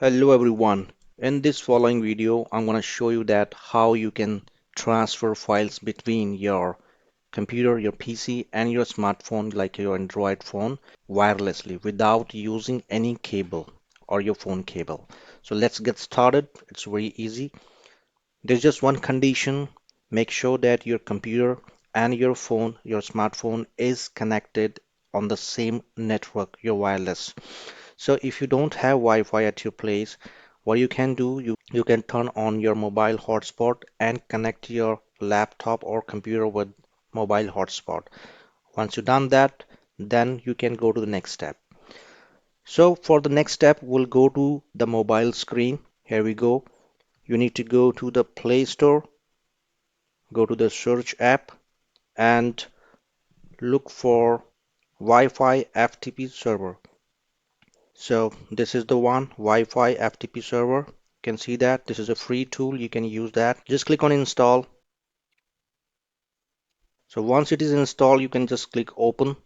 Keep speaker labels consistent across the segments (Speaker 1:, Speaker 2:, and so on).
Speaker 1: Hello everyone. In this following video, I'm going to show you that how you can transfer files between your computer, your PC and your smartphone like your Android phone wirelessly without using any cable or your phone cable. So let's get started. It's very easy. There's just one condition. Make sure that your computer and your phone, your smartphone is connected on the same network, your wireless. So if you don't have Wi-Fi at your place, what you can do, you can turn on your mobile hotspot and connect your laptop or computer with mobile hotspot. Once you've done that, then you can go to the next step. So for the next step, we'll go to the mobile screen. Here we go. You need to go to the Play Store, go to the search app and look for Wi-Fi FTP Server. So this is the one, Wi-Fi FTP Server. You can see that this is a free tool. You can use that. Just click on install. So once it is installed, you can just click open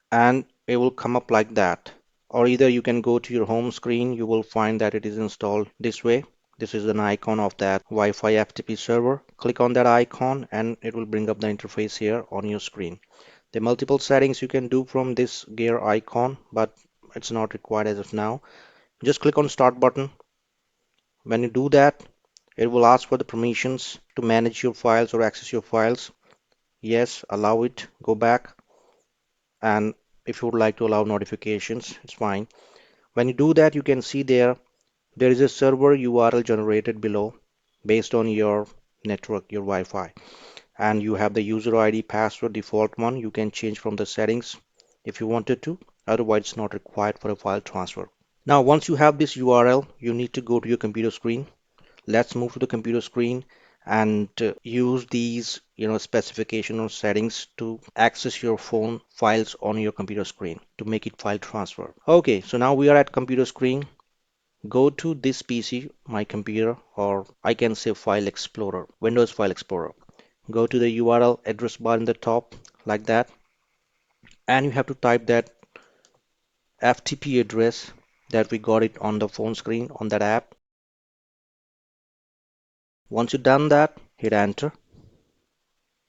Speaker 1: and it will come up like that. Or either you can go to your home screen. You will find that it is installed this way. This is an icon of that Wi-Fi FTP server. Click on that icon and it will bring up the interface here on your screen. There are multiple settings you can do from this gear icon, but it's not required as of now. Just click on start button. When you do that, it will ask for the permissions to manage your files or access your files. Yes, allow it, go back, and if you would like to allow notifications, it's fine. When you do that, you can see there is a server URL generated below based on your network, your Wi-Fi, and you have the user ID, password, default one. You can change from the settings if you wanted to. Otherwise, it's not required for a file transfer. Now, once you have this URL, you need to go to your computer screen. Let's move to the computer screen and use these specification or settings to access your phone files on your computer screen to make it file transfer. Okay, so now we are at computer screen. Go to this PC, my computer, or I can say File Explorer, Windows File Explorer. Go to the URL address bar in the top like that, and you have to type that FTP address that we got it on the phone screen on that app. Once you've done that, hit enter.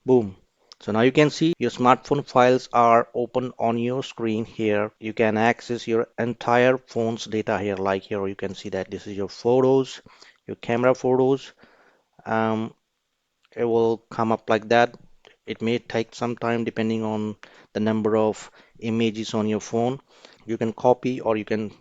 Speaker 1: Boom. So now you can see your smartphone files are open on your screen here. You can access your entire phone's data here. Like here, you can see that this is your photos, your camera photos. Um, it will come up like that. It may take some time depending on the number of images on your phone. You can copy or you can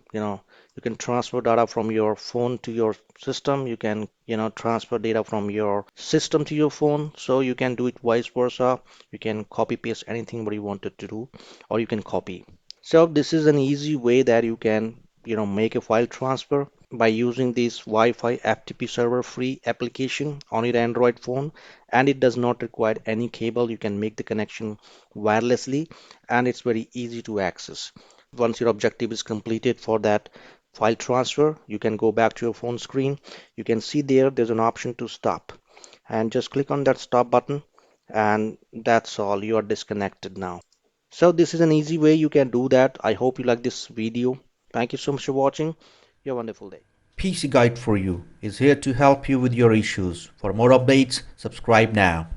Speaker 1: transfer data from your phone to your system. You can, transfer data from your system to your phone. So you can do it vice versa. You can copy paste anything what you wanted to do, or you can copy. So this is an easy way that you can, make a file transfer by using this Wi-Fi FTP server free application on your Android phone, and it does not require any cable. You can make the connection wirelessly and it's very easy to access. Once your objective is completed for that file transfer, you can go back to your phone screen. You can see there's an option to stop and just click on that stop button, and that's all. You are disconnected now. So this is an easy way you can do that. I hope you like this video. Thank you so much for watching. You have a wonderful day.
Speaker 2: PC Guide for You is here to help you with your issues. For more updates, subscribe now.